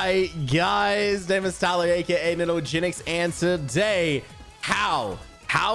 right, guys, name is Tyler, aka Nanogenix, and today, how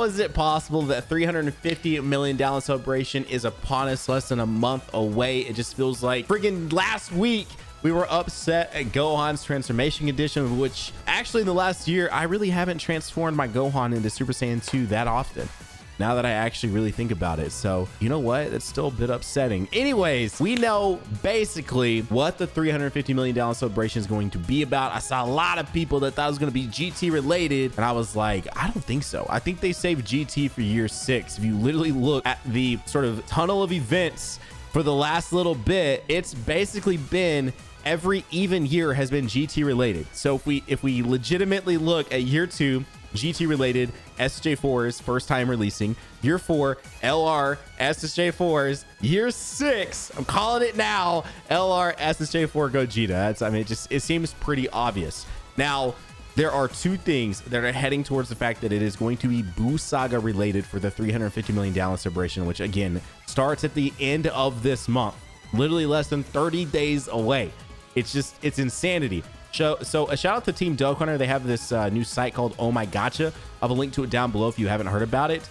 is it possible that $350 million download celebration is upon us, less than a month away? It just feels like friggin' last week we were upset at Gohan's transformation condition, which actually in the last year I really haven't transformed my Gohan into Super Saiyan 2 that often, now that I actually really think about it. So you know what, it's still a bit upsetting. Anyways, we know basically what the $350 million celebration is going to be about. I saw a lot of people that thought it was going to be GT related, and I was like, I don't think so. I think they saved GT for year 6. If you literally look at the sort of tunnel of events for the last little bit, it's basically been every even year has been GT related. So if we legitimately look at year 2, GT related, SJ4's first time releasing. Year 4, LR SSJ4's. Year 6, I'm calling it now, LR SSJ4 Gogeta. I mean, it seems pretty obvious. Now, there are two things that are heading towards the fact that it is going to be Buu Saga related for the 350 million download celebration, which again starts at the end of this month, literally less than 30 days away. It's insanity. So a shout out to Team Dokkaner. They have this new site called Oh My Gotcha. I have a link to it down below if you haven't heard about it.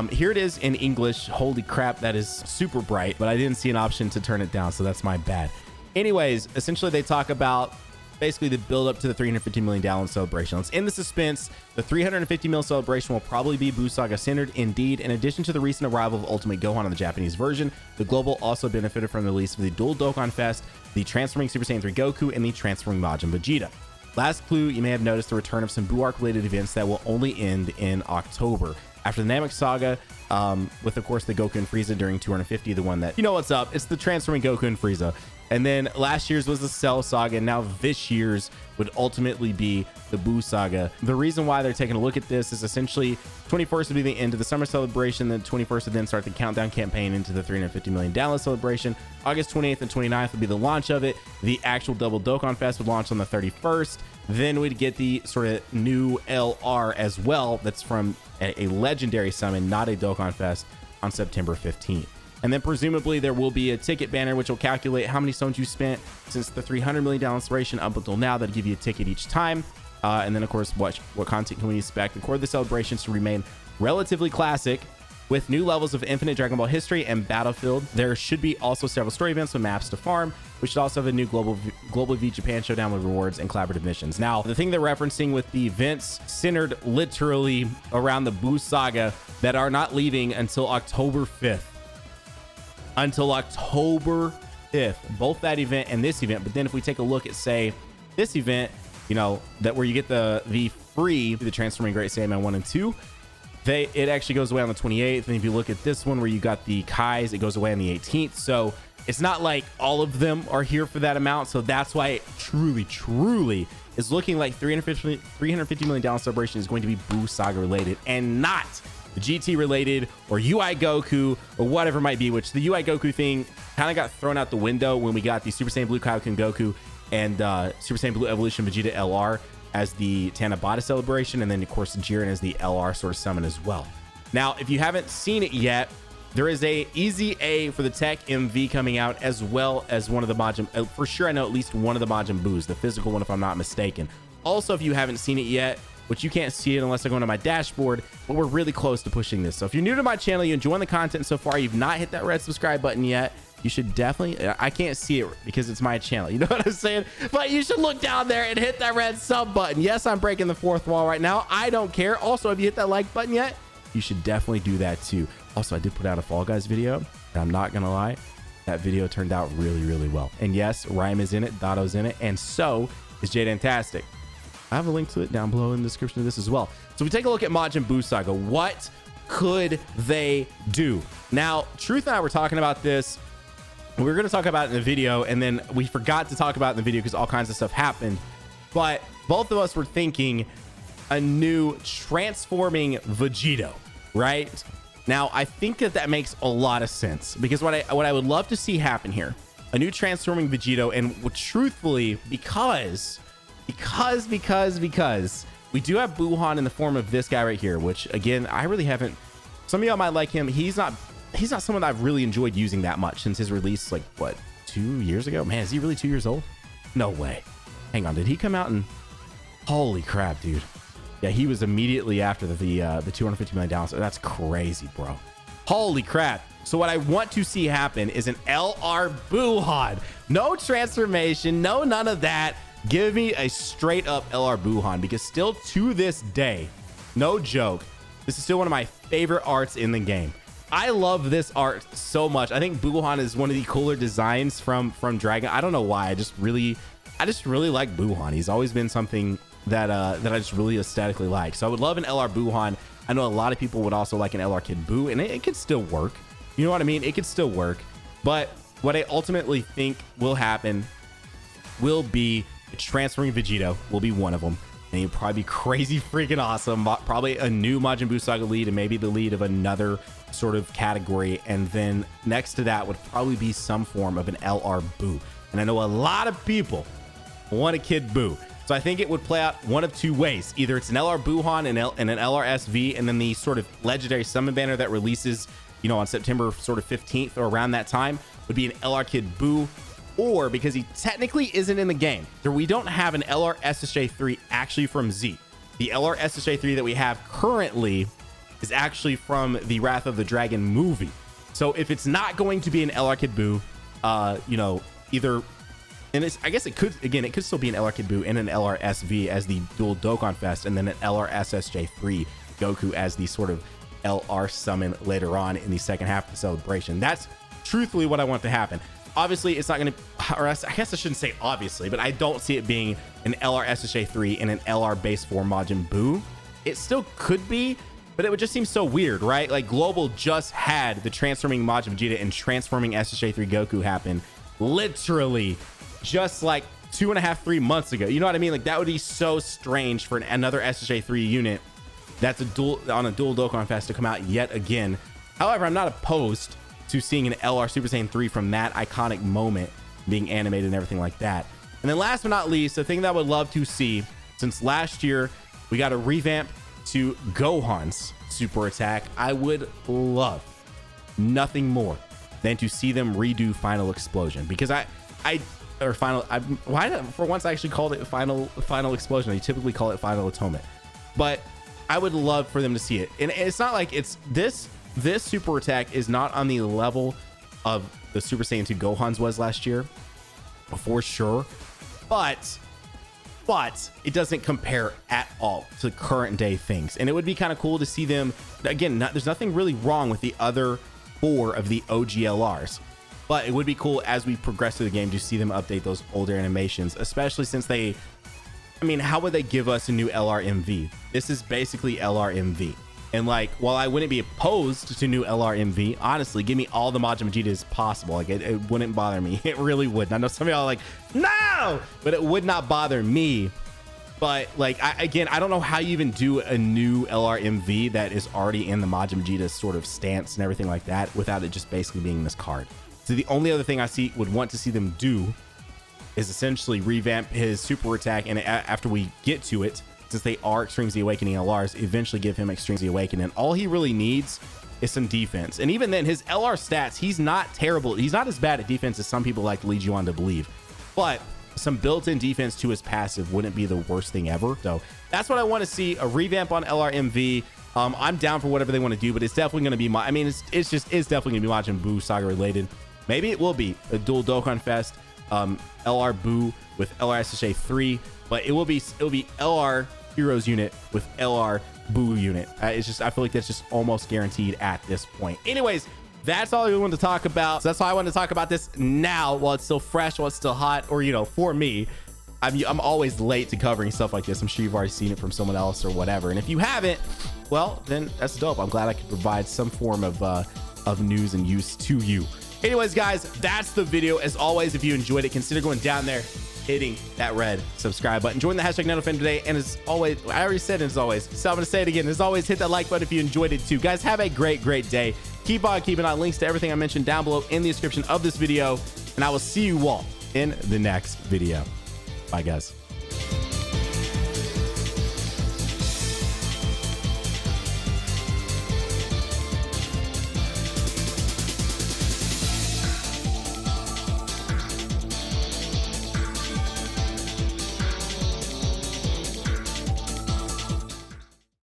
Here it is in English. Holy crap, that is super bright, but I didn't see an option to turn it down, so that's my bad. Anyways, essentially they talk about basically the build up to the 350 million download celebration. Let's end the suspense. The 350 mil celebration will probably be Buu Saga centered. Indeed, in addition to the recent arrival of Ultimate Gohan in the Japanese version, the global also benefited from the release of the dual Dokkan Fest, the transforming Super Saiyan 3 Goku, and the transforming Majin Vegeta. Last clue, you may have noticed the return of some Buu arc related events that will only end in October. After the Namek Saga, with of course the Goku and Frieza during 250, the one that, you know what's up, it's the transforming Goku and Frieza. And then last year's was the Cell Saga, and now this year's would ultimately be the Buu Saga. The reason why they're taking a look at this is essentially 21st would be the end of the summer celebration, then 21st would then start the countdown campaign into the 350 million download celebration. August 28th and 29th would be the launch of it. The actual double Dokkan Fest would launch on the 31st. Then we'd get the sort of new LR as well. That's from a legendary summon, not a Dokkan Fest, on September 15th. And then presumably there will be a ticket banner, which will calculate how many stones you spent since the 300 million download celebration up until now. That'll give you a ticket each time. And then of course, what content can we expect? The core of the celebrations to remain relatively classic with new levels of infinite Dragon Ball history and Battlefield. There should be also several story events with maps to farm. We should also have a new Global V Japan showdown with rewards and collaborative missions. Now, the thing they're referencing with the events centered literally around the Buu Saga that are not leaving until October 5th. Until October 5th, both that event and this event. But then if we take a look at, say, this event, you know, that where you get the free, the Transforming Great Saiyaman 1 and 2, it actually goes away on the 28th. And if you look at this one where you got the Kais, it goes away on the 18th. So it's not like all of them are here for that amount. So that's why it truly is looking like 350 million download celebration is going to be Buu Saga related and not the GT related or UI Goku or whatever it might be, which the UI Goku thing kind of got thrown out the window when we got the Super Saiyan Blue Kaioken Goku and Super Saiyan Blue Evolution Vegeta LR as the Tanabata celebration, and then of course Jiren as the LR sort of summon as well. Now, if you haven't seen it yet, there is a Easy A for the Tech MV coming out, as well as one of the Majin, for sure I know at least one of the Majin Buus, the physical one if I'm not mistaken. Also, if you haven't seen it yet, which you can't see it unless I go into my dashboard, but we're really close to pushing this. So if you're new to my channel, you're enjoying the content so far, you've not hit that red subscribe button yet, you should definitely, I can't see it because it's my channel, you know what I'm saying? But you should look down there and hit that red sub button. Yes, I'm breaking the fourth wall right now. I don't care. Also, if you hit that like button yet, you should definitely do that too. Also, I did put out a Fall Guys video, and I'm not gonna lie, that video turned out really well. And yes, Rhyme is in it, Dotto's in it, and so is Jadentastic. I have a link to it down below in the description of this as well. So if we take a look at Majin Buu Saga, what could they do? Now, Truth and I were talking about this. We were going to talk about it in the video, and then we forgot to talk about it in the video because all kinds of stuff happened. But both of us were thinking a new transforming Vegito, right? Now, I think that makes a lot of sense because what I would love to see happen here, a new transforming Vegito, and truthfully, because we do have Buuhan in the form of this guy right here, which again, I really haven't, some of y'all might like him. He's not someone that I've really enjoyed using that much since his release, like what, 2 years ago? Man, is he really 2 years old? No way. Hang on, did he come out and holy crap, dude? Yeah, he was immediately after the 250 million downloads. That's crazy, bro. Holy crap. So what I want to see happen is an LR Buhan. No transformation, no none of that. Give me a straight up LR Buhan, because still to this day, no joke, this is still one of my favorite arts in the game. I love this art so much. I think Buhan is one of the cooler designs from Dragon. I don't know why. I just really like Buhan. He's always been something that I just really aesthetically like. So I would love an LR Buhan. I know a lot of people would also like an LR Kid Buu, and it could still work. You know what I mean? It could still work. But what I ultimately think will happen will be transferring Vegito will be one of them. And he'll probably be crazy freaking awesome. Probably a new Majin Buu Saga lead, and maybe the lead of another sort of category. And then next to that would probably be some form of an LR Buu. And I know a lot of people want a Kid Buu. So I think it would play out one of two ways. Either it's an LR Buhan and an LR SV, and then the sort of legendary summon banner that releases, you know, on September sort of 15th or around that time would be an LR Kid Buu. Or because he technically isn't in the game, we don't have an LR SSJ3 actually from Z. The LR SSJ3 that we have currently is actually from the Wrath of the Dragon movie. So if it's not going to be an LR Kid Buu, you know, either, and I guess it could, again, it could still be an LR Kid Buu and an LR SV as the dual Dokkan Fest, and then an LR SSJ3 Goku as the sort of LR summon later on in the second half of the celebration. That's truthfully what I want to happen. Obviously, it's not going to, or I guess I shouldn't say obviously, but I don't see it being an LR SSJ3 and an LR base 4 Majin Buu. It still could be, but it would just seem so weird, right? Like Global just had the transforming Majin Vegeta and transforming SSJ3 Goku happen literally just like 2.5-3 months ago. You know what I mean? Like that would be so strange for another SSJ3 unit that's a dual Dokkan Fest to come out yet again. However, I'm not opposed to seeing an LR Super Saiyan 3 from that iconic moment being animated and everything like that. And then last but not least, the thing that I would love to see, since last year we got a revamp to Gohan's super attack, I would love nothing more than to see them redo Final Explosion, because for once I actually called it Final Explosion. They typically call it Final Atonement, but I would love for them to see it. And it's not like it's this super attack is not on the level of the Super Saiyan 2 Gohan's was last year, for sure, but it doesn't compare at all to current day things. And it would be kind of cool to see them again. There's nothing really wrong with the other 4 of the OGLRs, but it would be cool as we progress through the game to see them update those older animations, especially since I mean, how would they give us a new LRMV? This is basically LRMV. And like, while I wouldn't be opposed to new LRMV, honestly, give me all the Majin Vegetas possible. Like it wouldn't bother me. It really wouldn't. I know some of y'all are like, no, but it would not bother me. But like, I don't know how you even do a new LRMV that is already in the Majin Vegeta sort of stance and everything like that without it just basically being this card. So the only other thing I would want to see them do is essentially revamp his super attack, and after we get to it, since they are Extreme Z Awakening LRs, eventually give him Extreme Z Awakening. And all he really needs is some defense. And even then, his LR stats, he's not terrible. He's not as bad at defense as some people like to lead you on to believe. But some built-in defense to his passive wouldn't be the worst thing ever. So that's what I want to see, a revamp on LRMV. I'm down for whatever they want to do, but it's definitely going to be it's definitely going to be Majin Buu Saga related. Maybe it will be a dual Dokkan Fest, LR Buu with LR SSJ 3, but it will be LR Heroes unit with LR Buu unit. I feel like that's just almost guaranteed at this point. Anyways, that's all I wanted to talk about. So that's why I wanted to talk about this now while it's still fresh, while it's still hot, or, you know, for me, I'm always late to covering stuff like this. I'm sure you've already seen it from someone else or whatever. And if you haven't, well, then that's dope. I'm glad I could provide some form of news and use to you. Anyways, guys, that's the video. As always, if you enjoyed it, consider going down there, hitting that red subscribe button. Join the hashtag NanoFan today. And as always, I already said it as always, so I'm going to say it again. As always, hit that like button if you enjoyed it too. Guys, have a great day. Keep on keeping on. Links to everything I mentioned down below in the description of this video. And I will see you all in the next video. Bye, guys.